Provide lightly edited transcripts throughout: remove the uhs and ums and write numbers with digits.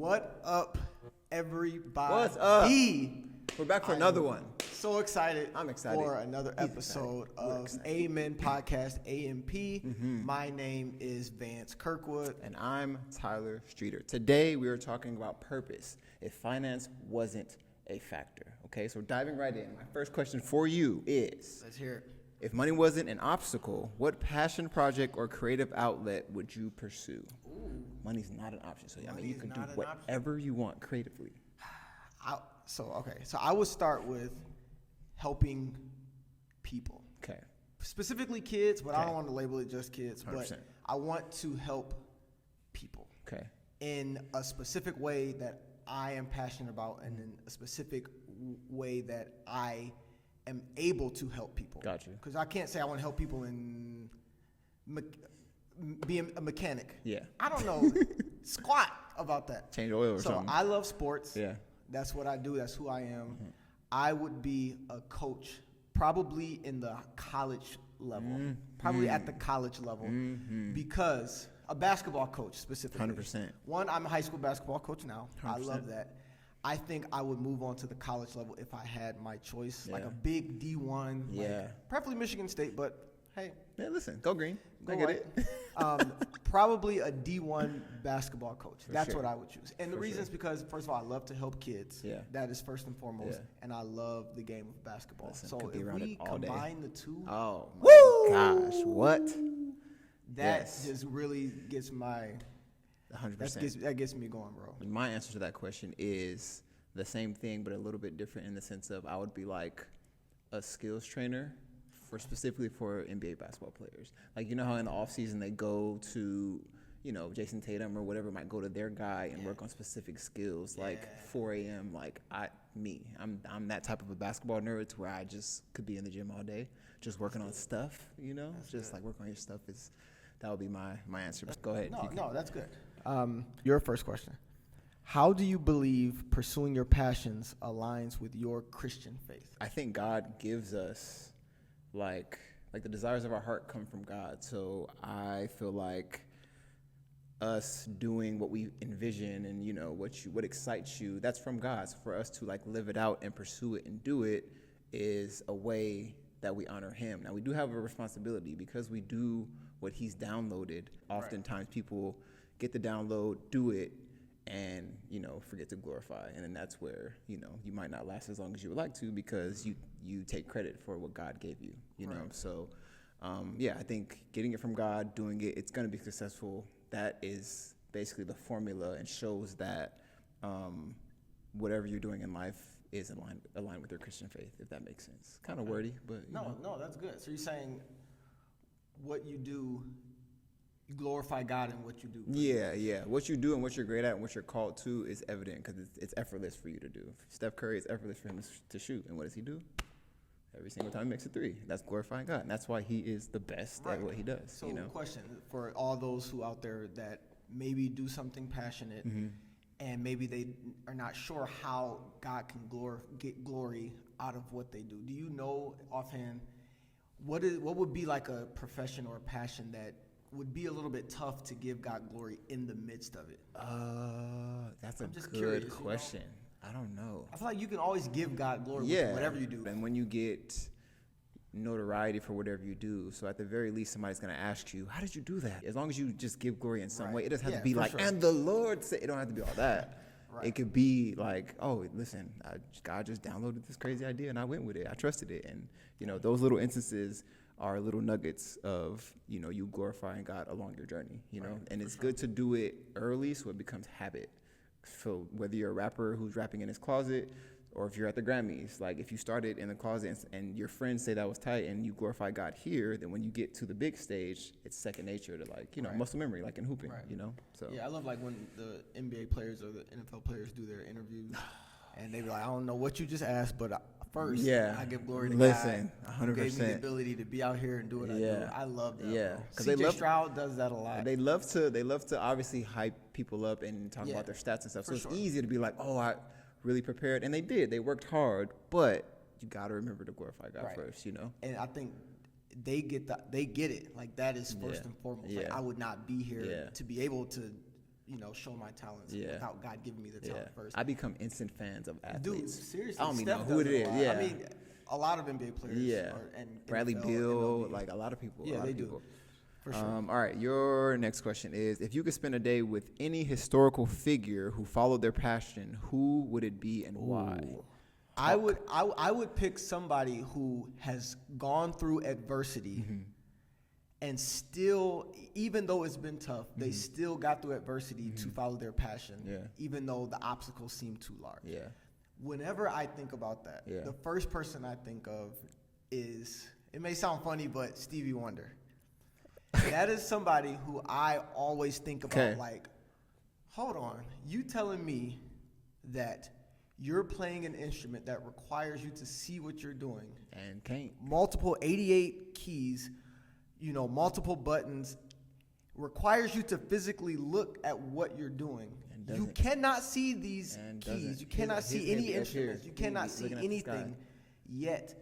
What up, everybody? What's up? We're back for another one. So excited. I'm excited. For another episode of Amen Podcast, AMP. My name is Vance Kirkwood. And I'm Tyler Streeter. Today we are talking about purpose if finance wasn't a factor. Okay, so we're diving right in. My first question for you is, Let's hear it. if money wasn't an obstacle, what passion project or creative outlet would you pursue? Ooh. Money's not an option, so Money you is can do not an whatever you want creatively. So I would start with helping people. Okay. Specifically kids, but I Okay. don't want to label it just kids. 100%. But I want to help people Okay. in a specific way that I am passionate about and in a specific way that I am able to help people. Got you. Because I can't say I want to help people in being a mechanic. Yeah. I don't know squat about that. Change oil or So something. I love sports. Yeah. That's what I do. That's who I am. I would be a coach, probably in the college level, probably at the college level, because a basketball coach specifically. 100%. One, I'm a high school basketball coach now. I 100%. love that. I think I would move on to the college level if I had my choice, like Yeah. a big D1, Yeah. preferably Michigan State, but hey, Yeah, listen, go green. go I get right. it. Probably a D1 basketball coach. That's sure. what I would choose. And the For reason sure. is because, first of all, I love to help kids. Yeah. That is first and foremost. Yeah. And I love the game of basketball. Listen, So could be if around we it all day. combine the two, Oh, Woo! gosh, what? that Yes. just really gets my 100%. that gets me going, bro. My answer to that question is the same thing, but a little bit different in the sense of I would be like a skills trainer specifically for NBA basketball players. Like, you know how in the offseason they go to, Jason Tatum or whatever might go to their guy and work on specific skills, like 4 a.m. Like I'm that type of a basketball nerd to where I just could be in the gym all day, just working on stuff, just like working on your stuff that would be my answer. But go ahead. No, that's good. Your first question. How do you believe pursuing your passions aligns with your Christian faith? I think God gives us like the desires of our heart come from God. So I feel like us doing what we envision and what excites you, that's from God. So for us to like live it out and pursue it and do it is a way that we honor him. Now we do have a responsibility because we do what he's downloaded. Oftentimes people get the download, do it, and forget to glorify, and then that's where you might not last as long as you would like to because you take credit for what God gave you. So I think getting it from God, doing it, it's going to be successful. That is basically the formula and shows that whatever you're doing in life is aligned with your Christian faith, if that makes sense. Kind of wordy, but No, that's good. So you're saying what you do, you glorify God in what you do. Yeah. What you do and what you're great at and what you're called to is evident because it's effortless for you to do. Steph Curry, it's effortless for him to shoot. And what does he do? Every single time he makes a three. That's glorifying God. And that's why he is the best at what he does. So question for all those who out there that maybe do something passionate and maybe they are not sure how God can get glory out of what they do. Do you know offhand what would be like a profession or a passion that would be a little bit tough to give God glory in the midst of it? That's I'm a just good curious, question. I don't know. I feel like you can always give God glory with whatever you do. And when you get notoriety for whatever you do, so at the very least somebody's going to ask you, how did you do that? As long as you just give glory in some way, it doesn't have to be like, and the Lord said, it don't have to be all that. It could be like, oh, listen, God just downloaded this crazy idea and I went with it. I trusted it. And, those little instances are little nuggets of, you glorifying God along your journey, and it's good to do it early so it becomes habit. So whether you're a rapper who's rapping in his closet or if you're at the Grammys, like if you started in the closet and your friends say that was tight and you glorify God here, then when you get to the big stage, it's second nature to muscle memory, like in hooping, So Yeah, I love like when the NBA players or the NFL players do their interviews and they be like, I don't know what you just asked, but first, I give glory to God. Listen, who gave me 100%. the ability to be out here and do what I do. I love that. Yeah, because CJ Stroud does that a lot. They love to obviously hype people up and talk about their stats and stuff. So it's easy to be like, oh, I really prepared, and they did. They worked hard, but you got to remember to glorify God first. And I think they get it. Like that is first and foremost. Like I would not be here to be able to show my talents Yeah. without God giving me the talent first. I become instant fans of athletes. Dude, seriously, I don't even know Steph who it does a is. lot. Yeah. I mean, a lot of NBA players. Yeah. And Bradley NFL, Beal, MLB. like a lot of people. Yeah, a lot they of do. people. For sure. All right, your next question is: if you could spend a day with any historical figure who followed their passion, who would it be and why? I would pick somebody who has gone through adversity and still, even though it's been tough, they still got through adversity to follow their passion, even though the obstacles seem too large. Yeah. Whenever I think about that, Yeah. the first person I think of is, it may sound funny, but Stevie Wonder. That is somebody who I always think about, Okay. like, hold on, you telling me that you're playing an instrument that requires you to see what you're doing, And can't. multiple 88 keys, multiple buttons, requires you to physically look at what you're doing. And You doesn't. cannot see these And keys. doesn't. You cannot His see hands any be up instruments. here. You cannot He's see looking at the anything. sky. Yet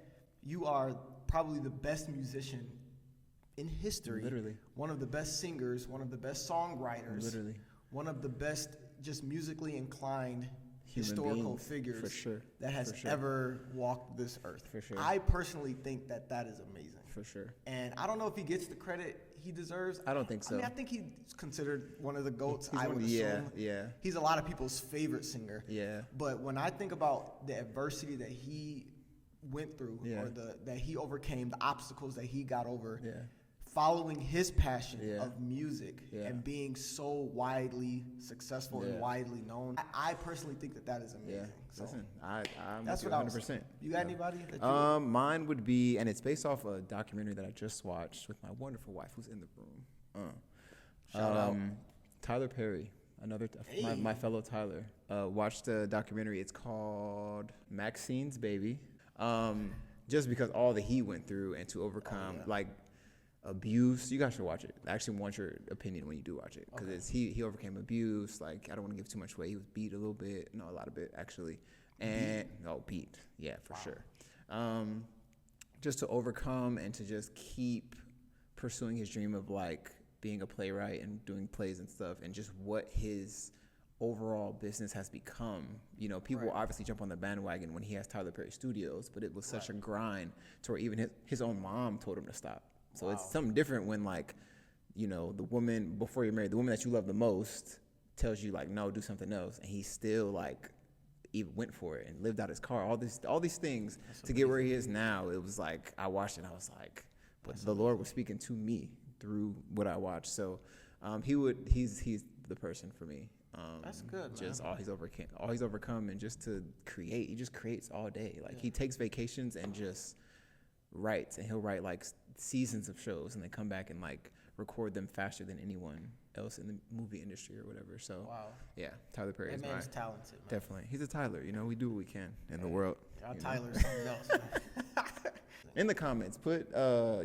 you are probably the best musician in history. Literally. One of the best singers, one of the best songwriters. Literally. One of the best just musically inclined Human historical beings, figures for sure. that has For sure. ever walked this earth. For sure. I personally think that is amazing. For sure. And I don't know if he gets the credit he deserves. I don't think so. I mean, I think he's considered one of the GOATs, He's I one would of assume. the- yeah. He's a lot of people's favorite singer. Yeah. But when I think about the adversity that he went through, Yeah. or that he overcame, the obstacles that he got over, Yeah. following his passion Yeah. of music Yeah. and being so widely successful Yeah. and widely known, I personally think that is amazing. Yeah. So Listen, I'm that's with what you I was 100%. You got anybody that you Mine would be, and it's based off a documentary that I just watched with my wonderful wife who's in the room. Shout out. Tyler Perry, another Hey. my fellow Tyler. Watched the documentary. It's called Maxine's Baby. Just because all that he went through and to overcome like abuse, you guys should watch it. I actually want your opinion when you do watch it because he overcame abuse. Like, I don't want to give too much away. He was beat a little bit, no, a lot of it actually, and beat, yeah, for sure. Just to overcome and to just keep pursuing his dream of like being a playwright and doing plays and stuff, and just what his overall business has become. People obviously jump on the bandwagon when he has Tyler Perry Studios, but it was such a grind to where even his own mom told him to stop. So it's something different when like, the woman before you're married, the woman that you love the most tells you like, no, do something else. And he still like even went for it and lived out his car, all these things to get where he is now. It was like, I watched it and I was like, but the Lord was speaking to me through what I watched. So he's the person for me. That's good, Just man. all he's overcome, and just to create, he just creates all day. Like he takes vacations and just writes, and he'll write like seasons of shows and then come back and like record them faster than anyone else in the movie industry or whatever. So yeah, Tyler Perry that is man's talented, man. definitely. He's a Tyler. We do what we can in the world. Y'all you know? Tyler's something else, man. In the comments, put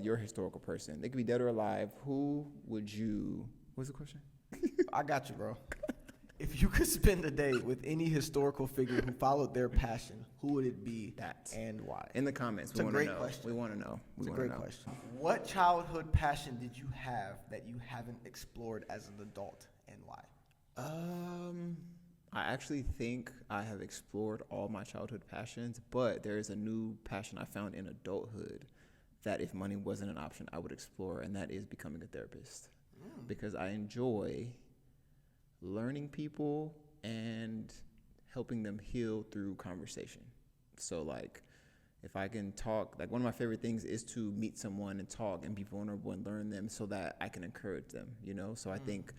your historical person. They could be dead or alive. Who would you? What's the question? I got you, bro. If you could spend a day with any historical figure who followed their passion, who would it be and why? In the comments. It's a great question. We want to know. It's a great question. What childhood passion did you have that you haven't explored as an adult, and why? I actually think I have explored all my childhood passions, but there is a new passion I found in adulthood that if money wasn't an option, I would explore, and that is becoming a therapist. Because I enjoy learning people and helping them heal through conversation. So like, if I can talk, like one of my favorite things is to meet someone and talk and be vulnerable and learn them so that I can encourage them, So I think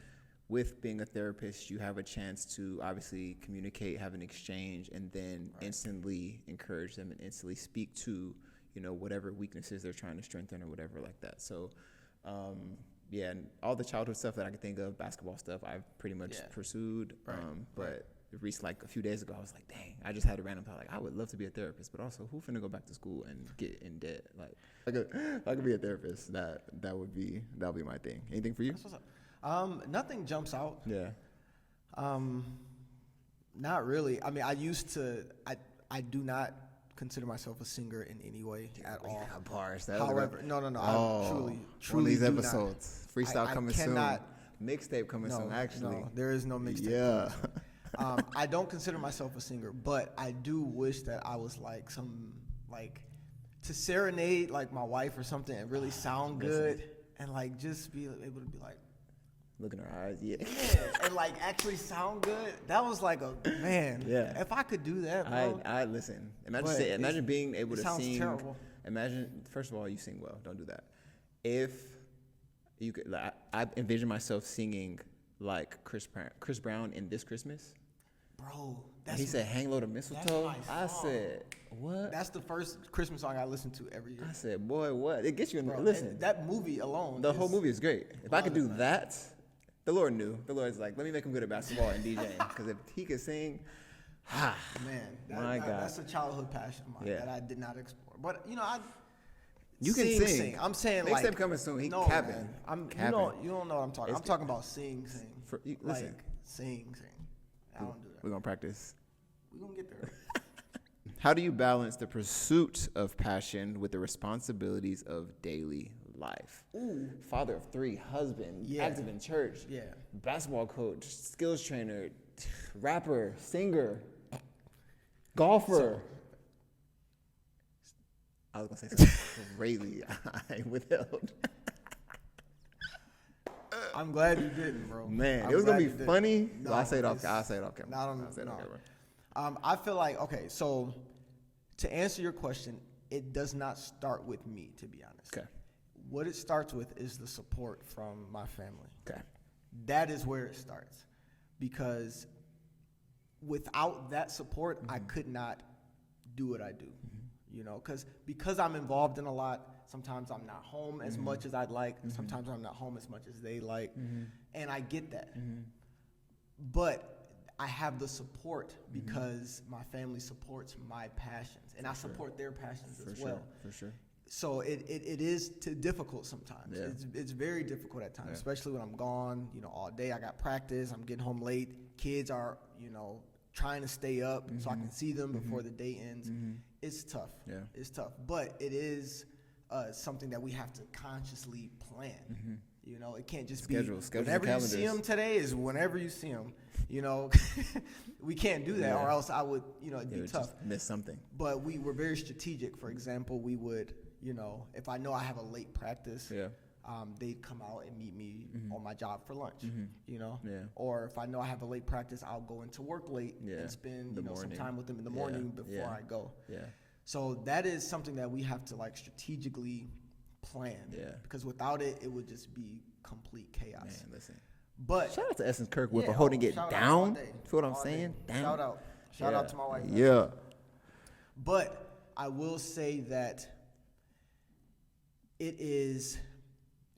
with being a therapist, you have a chance to obviously communicate, have an exchange, and then instantly encourage them and instantly speak to, whatever weaknesses they're trying to strengthen or whatever like that. So, yeah, and all the childhood stuff that I could think of, basketball stuff, I've pretty much pursued. But recently, like a few days ago, I was like, dang, I just had a random thought, like, I would love to be a therapist, but also, who finna go back to school and get in debt? Like, if I could be a therapist, that would be my thing. Anything for you? That's what's up. Nothing jumps out. Yeah. Not really. I mean, I do not consider myself a singer in any way at all. Bars. However, no. Oh, I truly one of these do not. episodes. Freestyle I coming cannot soon. Mixtape coming soon, actually. No, there is no mixtape. Yeah. I don't consider myself a singer, but I do wish that I was like to serenade like my wife or something and really sound good and like just be able to be like, look in her eyes, yeah. and like actually sound good. That was like a man. Yeah. If I could do that, bro. I listen. But Imagine being able to sounds sing. terrible. Imagine, first of all, you sing well. Don't do that. If you could, like, I envision myself singing like Chris Brown in This Christmas. Bro, And he said, "Hang low to mistletoe." my I song. said, "What?" That's the first Christmas song I listen to every year. I said, "Boy, what?" It gets you in. Bro, Listen, and that movie alone. the whole movie is great. If I could do man. that, the Lord knew. The Lord's like, let me make him good at basketball and DJing. Because if he could sing, Man, My God. that's a childhood passion of mine Yeah. that I did not explore. But You can sing. I'm saying Next like step coming soon. He no, capping. man. You Capping. don't know what I'm talking. I'm talking about sing. Listen. Like sing. I don't do that. We're going to practice. We're gonna get there. How do you balance the pursuit of passion with the responsibilities of daily life? Ooh. Father of 3, husband, Yeah. active in church, Yeah. basketball coach, skills trainer, rapper, singer, golfer. I was going to say something crazy I withheld. I'm glad you didn't, bro. Man, I'm it was going glad to you be didn't. funny. No, I'll say it off it's- I'll say it off camera. Not on, I'll say it no. off camera. I feel like, okay, so to answer your question, it does not start with me, to be honest. Okay. What it starts with is the support from my family. Okay. That is where it starts. Because without that support, I could not do what I do. You know, because I'm involved in a lot, sometimes I'm not home as much as I'd like. Sometimes I'm not home as much as they like. And I get that. But I have the support because my family supports my passions. And I support their passions as well. For sure. So it is difficult sometimes. Yeah. It's very difficult at times, Yeah. especially when I'm gone, all day. I got practice. I'm getting home late. Kids are, trying to stay up so I can see them before the day ends. It's tough. Yeah. It's tough. But it is something that we have to consciously plan. It can't just Schedule be the whenever you see calendars. them today is whenever you see them. We can't do that, Yeah. or else I would, it'd You be would tough. just miss something. But we were very strategic. For example, we would, if I know I have a late practice, Yeah. they'd come out and meet me on my job for lunch, Yeah. Or if I know I have a late practice, I'll go into work late Yeah. and spend, The some morning. time with them in the Yeah. morning before Yeah. I go. Yeah. So that is something that we have to strategically plan. Yeah. Because without it, it would just be complete chaos. Man, listen. But Shout out to Essence Kirkwood for yeah, holding it shout out down. all day. Feel what I'm All saying? day. Down. Shout out. Shout out to my wife. Yeah. But I will say that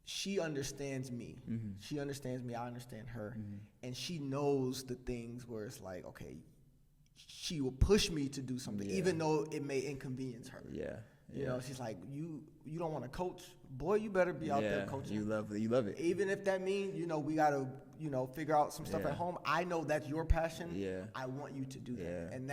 she understands me. She understands me. I understand her. And she knows the things where it's like, okay, she will push me to do something, Yeah. even though it may inconvenience her. Yeah. You know, she's like, you don't want to coach? Boy, you better be out there coaching. You love it. Even if that means, we got to, figure out some stuff Yeah. at home. I know that's your passion. Yeah. I want you to do that. Yeah. And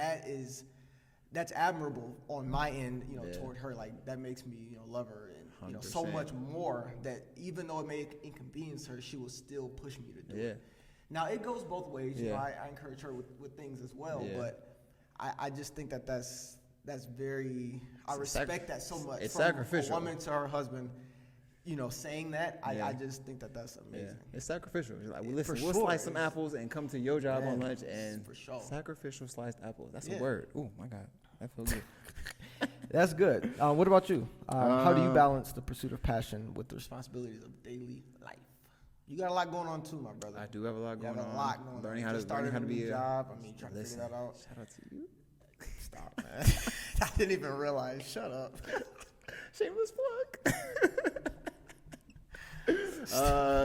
that's admirable on my end, Yeah. toward her. Like, that makes me, love her and, so 100%. much more that even though it may inconvenience her, she will still push me to do Yeah. it. Now, it goes both ways. Yeah. I encourage her with things as well. Yeah. But I just think that's very, I It's respect that so much. it's from sacrificial. a woman to her husband, saying that, Yeah. I just think that's amazing. Yeah. It's sacrificial. It's like, well, For listen, we'll sure. slice some apples and come to your job on Yeah, lunch and for sure. sacrificial sliced apples. That's Yeah. a word. Oh my God. That feels good. That's good. What about you? How do you balance the pursuit of passion with the responsibilities of daily life? You got a lot going on too, my brother. I do have a lot You going have on. a lot going Learning on. how Just to learning started how to a be new a job. Trying to listen, figure that out. Shout out to you. Stop, man. I didn't even realize. Shut up. Shameless plug.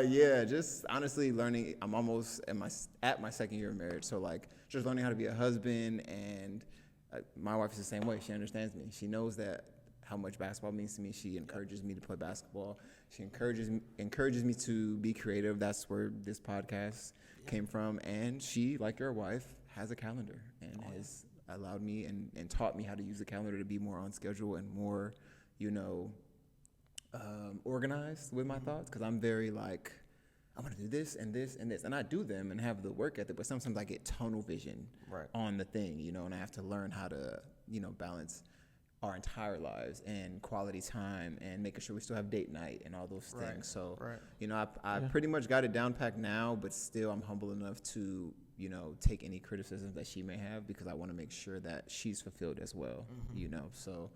Yeah, just honestly learning. I'm almost at my second year of marriage, so just learning how to be a husband. And my wife is the same way. She understands me. She knows that how much basketball means to me. She encourages me to play basketball. She encourages me to be creative. That's where this podcast came from. And she, like your wife, has a calendar and has allowed me and taught me how to use the calendar to be more on schedule and more, organized with my thoughts, because I'm very I'm gonna do this and this and this, and I do them and have the work ethic. But sometimes I get tunnel vision Right. on the thing, and I have to learn how to, balance our entire lives and quality time and making sure we still have date night and all those Right. things. So, Right. I pretty much got it down packed now, but still I'm humble enough to, take any criticism that she may have because I want to make sure that she's fulfilled as well, So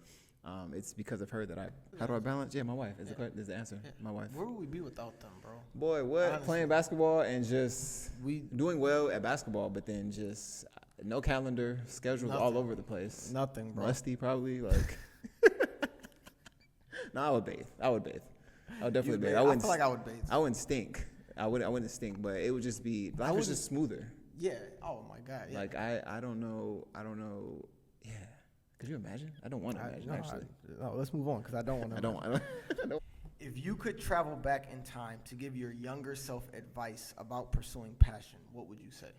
it's because of her that how do I balance? Yeah, my wife is the answer. Yeah. My wife. Where would we be without them, bro? Boy, what? Honestly. Playing basketball and just We doing well at basketball, but then just no calendar, schedules all Nothing. over the place. nothing, bro. Musty, probably. Like, no, I would bathe. I would definitely You bathe. I feel like I would bathe. I wouldn't stink. I wouldn't stink, but it would just be life is just smoother. Yeah. Oh my God. Yeah. Like I don't know. Yeah. Could you imagine? I don't want to imagine actually. No, let's move on because I don't want to. I don't. If you could travel back in time to give your younger self advice about pursuing passion, what would you say?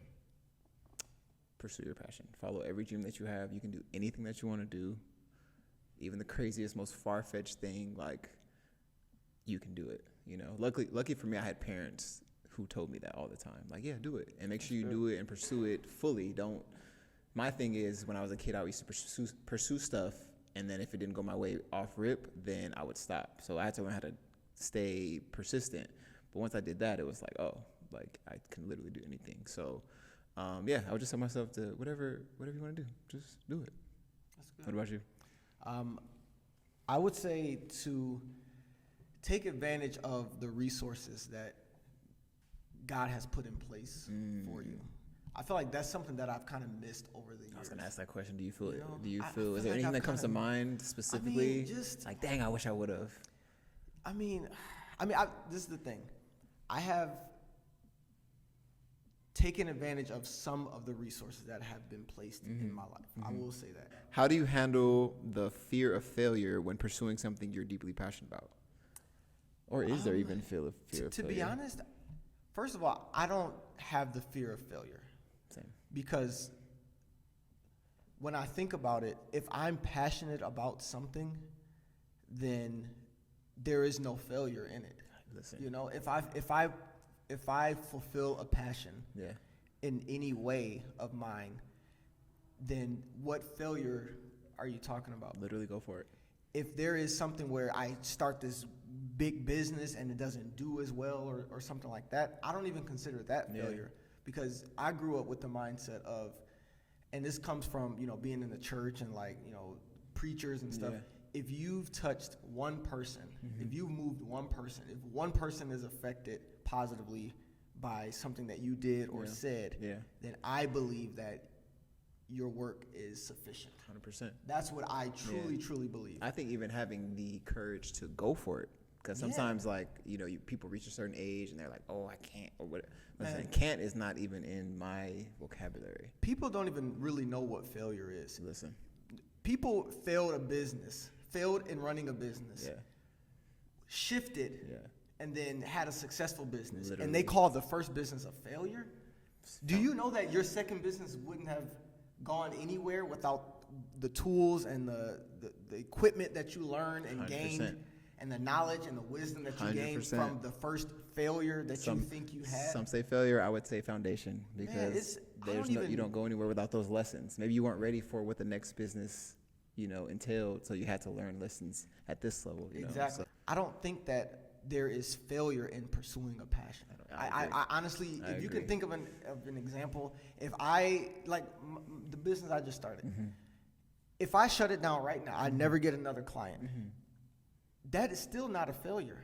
Pursue your passion. Follow every dream that you have. You can do anything that you want to do. Even the craziest, most far-fetched thing, like, you can do it, Lucky for me, I had parents who told me that all the time. Like, yeah, do it. And make sure you do it and pursue it fully. My thing is, when I was a kid, I used to pursue stuff, and then if it didn't go my way off rip, then I would stop. So I had to learn how to stay persistent. But once I did that, it was like, oh, like, I can literally do anything. So, yeah, I would just tell myself to whatever you want to do, just do it. That's good. What about you? I would say to take advantage of the resources that God has put in place for you. I feel like that's something that I've kind of missed over the years. I was gonna ask that question. Do you feel? You know, I is feel there like anything I've that comes to kinda- mind specifically? just like, dang, I wish I would have. This is the thing. I have taken advantage of some of the resources that have been placed in my life. I will say that. How do you handle the fear of failure when pursuing something you're deeply passionate about? Or is there even fear of failure? To be honest, first of all, I don't have the fear of failure. Same. Because when I think about it, if I'm passionate about something, then there is no failure in it. Listen. If I fulfill a passion Yeah. in any way of mine, then what failure are you talking about? Literally go for it. If there is something where I start this big business and it doesn't do as well or something like that, I don't even consider that Yeah. failure because I grew up with the mindset of, and this comes from, being in the church and preachers and stuff. Yeah. If you've touched one person, if you've moved one person, if one person is affected positively by something that you did or said, then I believe that your work is sufficient. 100%. That's what I truly believe. I think even having the courage to go for it, because sometimes people reach a certain age and they're like, oh, I can't, or what. Listen, can't is not even in my vocabulary. People don't even really know what failure is. Listen. People failed in running a business, shifted, and then had a successful business. Literally. And they call the first business a failure? Do you know that your second business wouldn't have gone anywhere without the tools and the equipment that you learned and 100%. gained and the knowledge and the wisdom that you gained 100%. from the first failure that you think you had? Some say failure, I would say foundation, because you don't go anywhere without those lessons. Maybe you weren't ready for what the next business, entailed, so you had to learn lessons at this level. Exactly. So, I don't think that there is failure in pursuing a passion. I honestly, if you can think of an example, if I the business I just started, if I shut it down right now, I never get another client. That is still not a failure.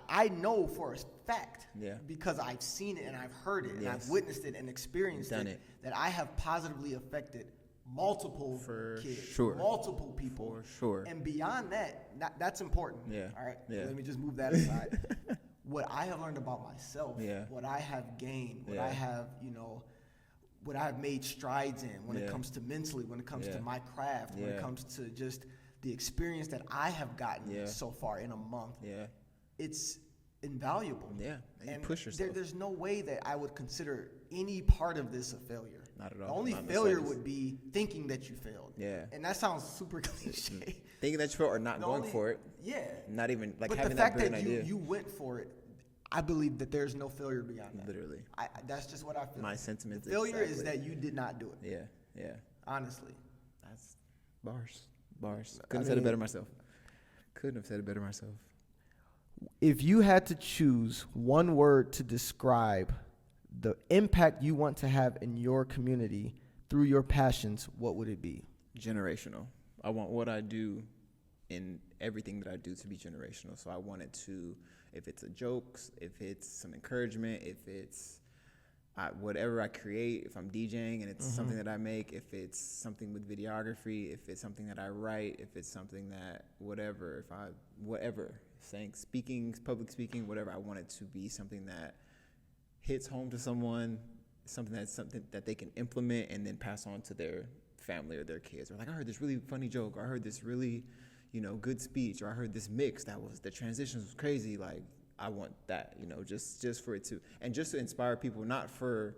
I know for a fact, because I've seen it and I've heard it and I've witnessed it and experienced it, that I have positively affected multiple kids, multiple people. For sure. And beyond that, that's important. Yeah. All right. Yeah. Let me just move that aside. What I have learned about myself, what I have gained, what I have, what I have made strides in when it comes to mentally, when it comes to my craft, when it comes to just the experience that I have gotten so far in a month, it's invaluable. Yeah. And push yourself. There's no way that I would consider any part of this a failure. Not at all. The only failure would be thinking that you failed. Yeah. And that sounds super cliche. Thinking that you failed or not going for it. Yeah. Not even but having the fact that brilliant that idea. you went for it, I believe that there's no failure beyond that. Literally. That's just what I feel. My sentiments. The failure is exactly. that you did not do it. Yeah. Honestly. That's bars. Couldn't have said it better myself. If you had to choose one word to describe the impact you want to have in your community through your passions, what would it be? Generational. I want what I do in everything that I do to be generational. So I want it to, if it's a jokes, if it's some encouragement, if it's whatever I create, if I'm DJing and it's something that I make, if it's something with videography, if it's something that I write, if it's something that whatever, speaking, public speaking, whatever, I want it to be something that hits home to someone, something that they can implement and then pass on to their family or their kids. Or like, I heard this really funny joke, or I heard this really, good speech, or I heard this mix the transitions was crazy. Like, I want that, just for it to, and just to inspire people, not for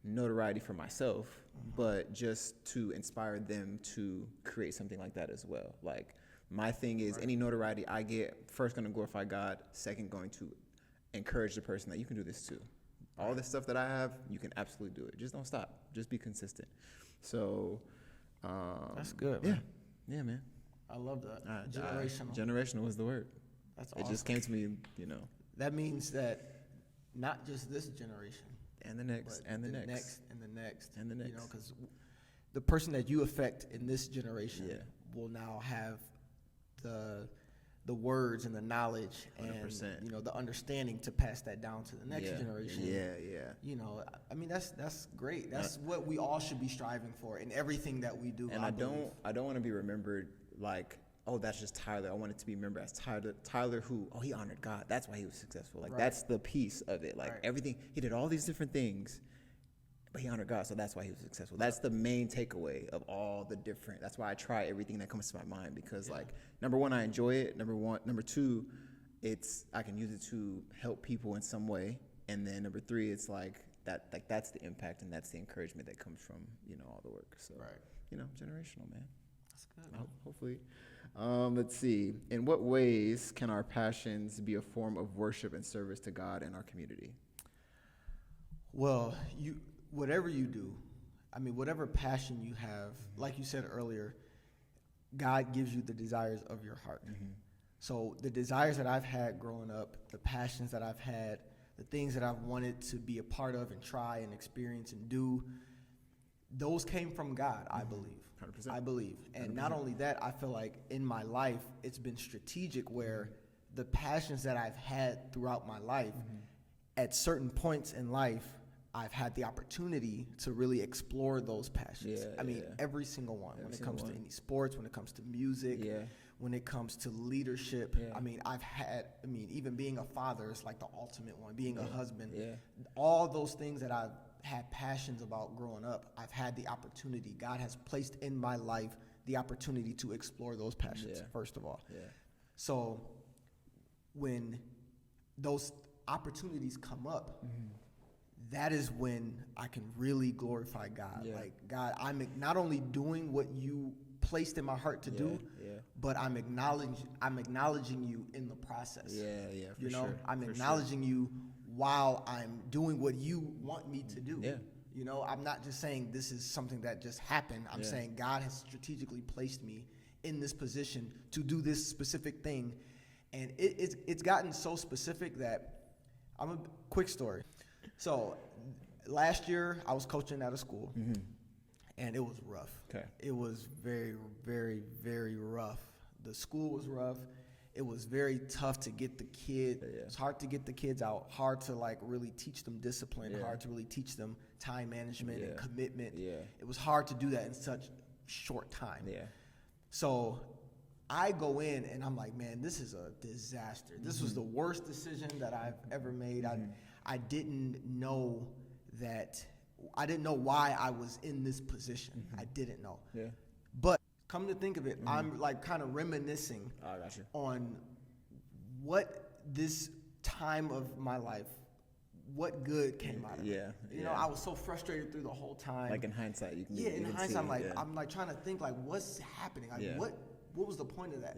notoriety for myself, but just to inspire them to create something like that as well. Like, my thing is, any notoriety I get, first going to glorify God, second going to encourage the person that you can do this too. All the stuff that I have, you can absolutely do it. Just don't stop. Just be consistent. So, that's good, man. Yeah, man. I love that. Generational. Generational was the word. That's awesome. It just came to me, That means that not just this generation. And the next, and the next. And the next. And the next. Because the person that you affect in this generation will now have the words and the knowledge 100%. and the understanding to pass that down to the next generation. Yeah. I mean that's great. That's what we all should be striving for in everything that we do. And I don't want to be remembered like, oh, that's just Tyler. I want it to be remembered as Tyler who, he honored God. That's why he was successful. Like, that's the piece of it. Like, everything, he did all these different things, but he honored God, so that's why he was successful. That's the main takeaway of all the different, that's why I try everything that comes to my mind, because, like, number one, I enjoy it. Number two, I can use it to help people in some way. And then number three, it's that's the impact and that's the encouragement that comes from, all the work. So, generational, man. That's good, man. Hopefully. Let's see. In what ways can our passions be a form of worship and service to God and our community? Well, whatever you do, whatever passion you have, like you said earlier, God gives you the desires of your heart. So the desires that I've had growing up, the passions that I've had, the things that I've wanted to be a part of and try and experience and do, those came from God, I believe. 100%. I believe. And 100%. not only that, I feel like in my life, it's been strategic where the passions that I've had throughout my life, at certain points in life, I've had the opportunity to really explore those passions. Every single one. When it comes to any sports, when it comes to music, when it comes to leadership. Even being a father is like the ultimate one. Being a husband. All those things that I've had passions about growing up, I've had the opportunity. God has placed in my life the opportunity to explore those passions, first of all. So when those opportunities come up, that is when I can really glorify God. Like, God, I'm not only doing what you placed in my heart to do, but I'm acknowledging you in the process. I'm acknowledging you while I'm doing what you want me to do. I'm not just saying this is something that just happened. I'm saying God has strategically placed me in this position to do this specific thing. And it's gotten so specific that quick story. So last year I was coaching at a school and it was rough. Okay. It was very, very, very rough. The school was rough. It was very tough to get the kid. It's hard to get the kids out, hard to really teach them discipline, hard to really teach them time management and commitment. It was hard to do that in such short time. So I go in and I'm like, man, this is a disaster. This was the worst decision that I've ever made. I didn't know why I was in this position. I didn't know. But come to think of it, I'm kind of reminiscing on what this time of my life, what good came out of it. I was so frustrated through the whole time. Like in hindsight, you can in hindsight, I'm trying to think what's happening? What was the point of that?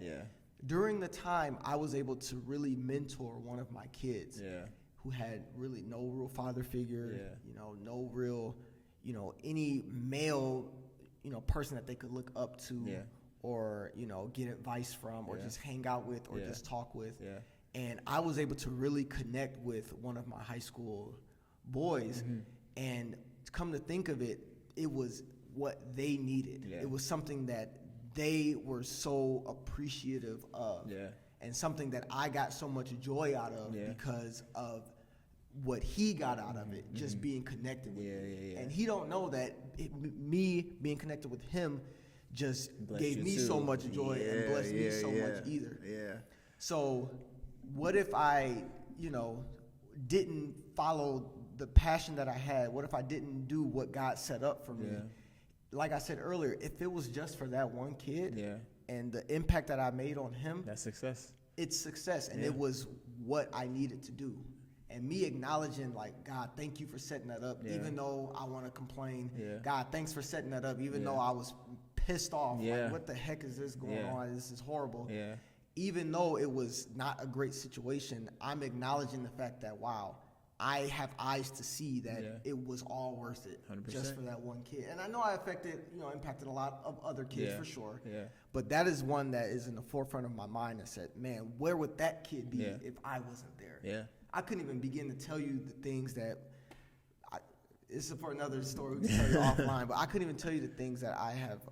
During the time, I was able to really mentor one of my kids. who had really no real father figure, Yeah. you know, no real, you know, any male, you know, person that they could look up to Yeah. or, you know, get advice from or Yeah. just hang out with or Yeah. just talk with. Yeah. And I was able to really connect with one of my high school boys. Mm-hmm. And come to think of it, it was what they needed. Yeah. It was something that they were so appreciative of. Yeah. And something that I got so much joy out of Yeah. because of what he got out of it, just being connected with Yeah, me. yeah, yeah. And he don't know that me being connected with him just Bless gave you me too. so much joy and blessed me so yeah. much either. Yeah. So what if I, you know, didn't follow the passion that I had? What if I didn't do what God set up for me? Yeah. Like I said earlier, if it was just for that one kid Yeah. and the impact that I made on him, That's success. it's success. And Yeah. it was what I needed to do. And me acknowledging, like, God, thank you for setting that up, Yeah. even though I want to complain. Yeah. God, thanks for setting that up, even Yeah. though I was pissed off. Yeah. Like, what the heck is this going Yeah. on? This is horrible. Yeah. Even though it was not a great situation, I'm acknowledging the fact that, wow, I have eyes to see that Yeah. it was all worth it 100%. just for that one kid. And I know I impacted a lot of other kids Yeah. for sure. Yeah. But that is one that is in the forefront of my mind that said, man, where would that kid be Yeah. if I wasn't there? Yeah. I couldn't even begin to tell you the things that this is for another story we can tell you offline, but I couldn't even tell you the things that I have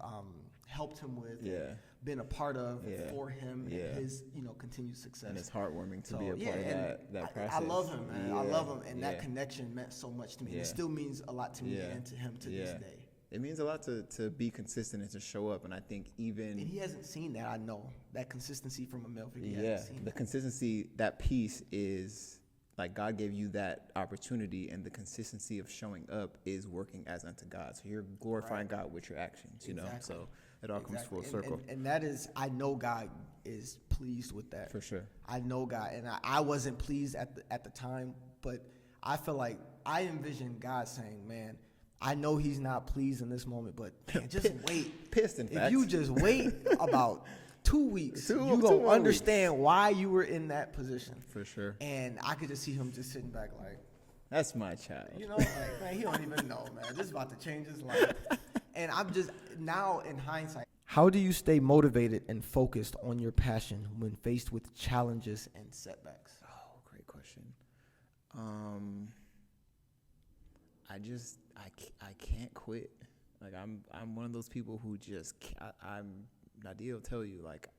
helped him with, Yeah. been a part of Yeah. for him Yeah. and his, continued success. And it's heartwarming to So, be a part of and that I process. love him, man. I Yeah. love him, and that Yeah. connection meant so much to me. And Yeah. it still means a lot to me Yeah. and to him to this day. It means a lot to be consistent and to show up. And I think even And he hasn't seen that. I know that consistency from a male figure. He yeah, hasn't seen the that. consistency, that piece is like God gave you that opportunity, and the consistency of showing up is working as unto God. So you're glorifying God with your actions, Exactly. So it all comes full Exactly. circle. And that is, I know God is pleased with that. For sure. I know God, and I wasn't pleased at the time, but I feel like I envision God saying, man, I know he's not pleased in this moment, but man, just wait. Pissed, in If fact. you just wait about 2 weeks, Two you more gonna weeks. understand why you were in that position. For sure. And I could just see him just sitting back like, That's my child. like, man, he don't even know, man. This is about to change his life. And I'm just, now in hindsight. How do you stay motivated and focused on your passion when faced with challenges and setbacks? Oh, great question. I can't quit. Like I'm one of those people who just Nadia will tell you, like,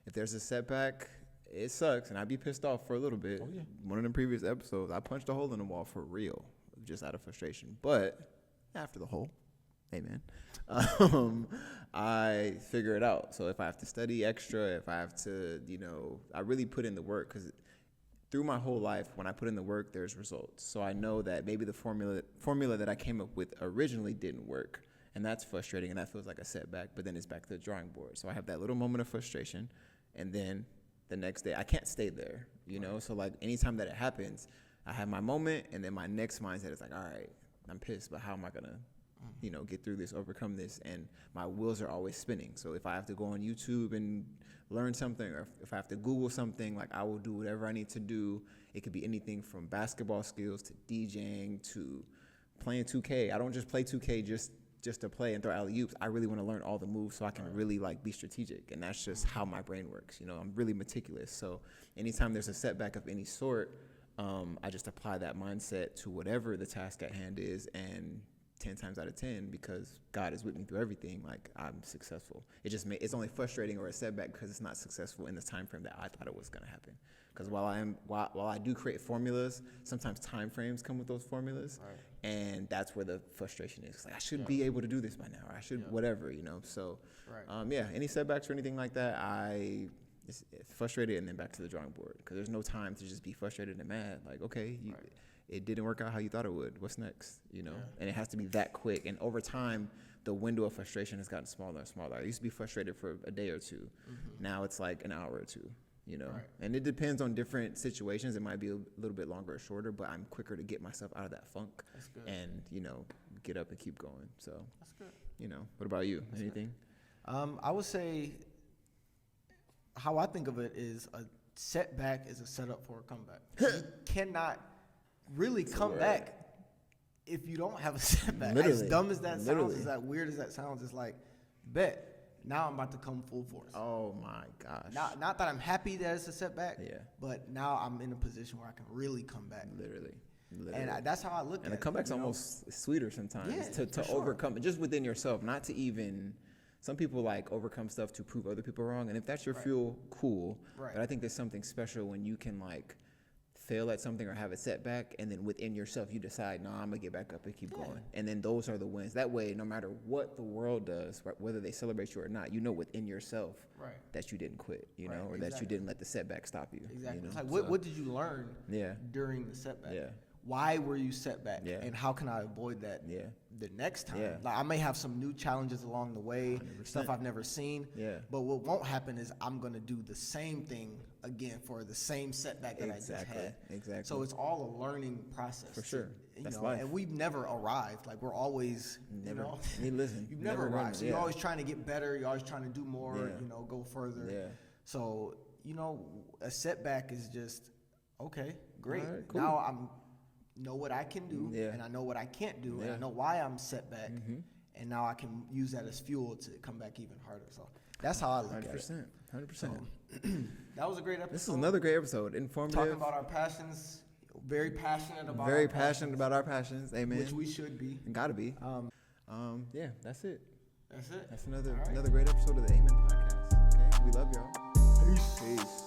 if there's a setback, it sucks, and I'd be pissed off for a little bit. Oh, yeah. One of the previous episodes, I punched a hole in the wall for real, just out of frustration. But after the hole, amen, I figure it out. So if I have to study extra, if I have to, I really put in the work, because through my whole life, when I put in the work, there's results. So I know that maybe the formula that I came up with originally didn't work, and that's frustrating, and that feels like a setback, but then it's back to the drawing board. So I have that little moment of frustration, and then the next day, I can't stay there, So like anytime that it happens, I have my moment, and then my next mindset is like, all right, I'm pissed, but how am I gonna, get through this, overcome this? And my wheels are always spinning. So if I have to go on YouTube and learn something, or if I have to Google something, like, I will do whatever I need to do. It could be anything from basketball skills to DJing to playing 2K. I don't just play 2K just to play and throw alley-oops. I really want to learn all the moves so I can really be strategic. And that's just how my brain works. I'm really meticulous. So anytime there's a setback of any sort, I just apply that mindset to whatever the task at hand is, and 10 times out of 10, because God is with me through everything, like, I'm successful. It's only frustrating or a setback because it's not successful in the time frame that I thought it was going to happen. Because while I do create formulas, sometimes time frames come with those formulas, right. And that's where the frustration is. Like, I should be able to do this by now, or I should whatever, So, right. Any setbacks or anything like that, it's frustrated, and then back to the drawing board, because there's no time to just be frustrated and mad. Like, okay, it didn't work out how you thought it would. What's next? And it has to be that quick. And over time, the window of frustration has gotten smaller and smaller. I used to be frustrated for a day or two. Mm-hmm. Now it's like an hour or two, Right. And it depends on different situations. It might be a little bit longer or shorter, but I'm quicker to get myself out of that funk and, get up and keep going. So that's good. What about you? Anything? I would say how I think of it is a setback is a setup for a comeback. You cannot really come back if you don't have a setback. Literally. As dumb as that Literally. sounds, as that weird as that sounds, it's like, bet. Now I'm about to come full force. Oh my gosh. Not that I'm happy that it's a setback, Yeah. but now I'm in a position where I can really come back. Literally. And that's how I look at it. And the comeback's you know? almost sweeter sometimes Yeah, to for sure. overcome it, just within yourself, not to even. Some people like overcome stuff to prove other people wrong, and if that's your fuel, cool. Right. But I think there's something special when you can like fail at something or have a setback, and then within yourself you decide, no, I'm gonna get back up and keep going. And then those are the wins. That way, no matter what the world does, whether they celebrate you or not, you know within yourself Right. that you didn't quit, you Right, know, or that you exactly. didn't let the setback stop you. Exactly. You know? It's like, So, what did you learn Yeah. during the setback? Yeah. Why were you set back? Yeah. And how can I avoid that Yeah. the next time? Yeah. Like I may have some new challenges along the way, 100%. stuff I've never seen. Yeah. But what won't happen is I'm gonna do the same thing again for the same setback that I just had. Exactly. So it's all a learning process. For sure. You That's know, life. and we've never arrived. Like we're always, Never. you know, I mean, listen, you've never never arrived. run, So yeah. you're always trying to get better. You're always trying to do more. Yeah. You know, go further. Yeah. So you know, a setback is just okay, great. All right, cool. Now I'm know what I can do, Yeah. and I know what I can't do, and Yeah. I know why I'm set back, and now I can use that as fuel to come back even harder. So that's how I look at it. 100%. 100%. That was a great episode. This is another great episode. Informative. Talking about our passions. Very passionate about. Very our passionate about our passions. Amen. which we should be. Gotta be. Yeah, that's it. That's it. That's another All right. another great episode of the Amen Podcast. Okay, we love y'all. Peace. Peace.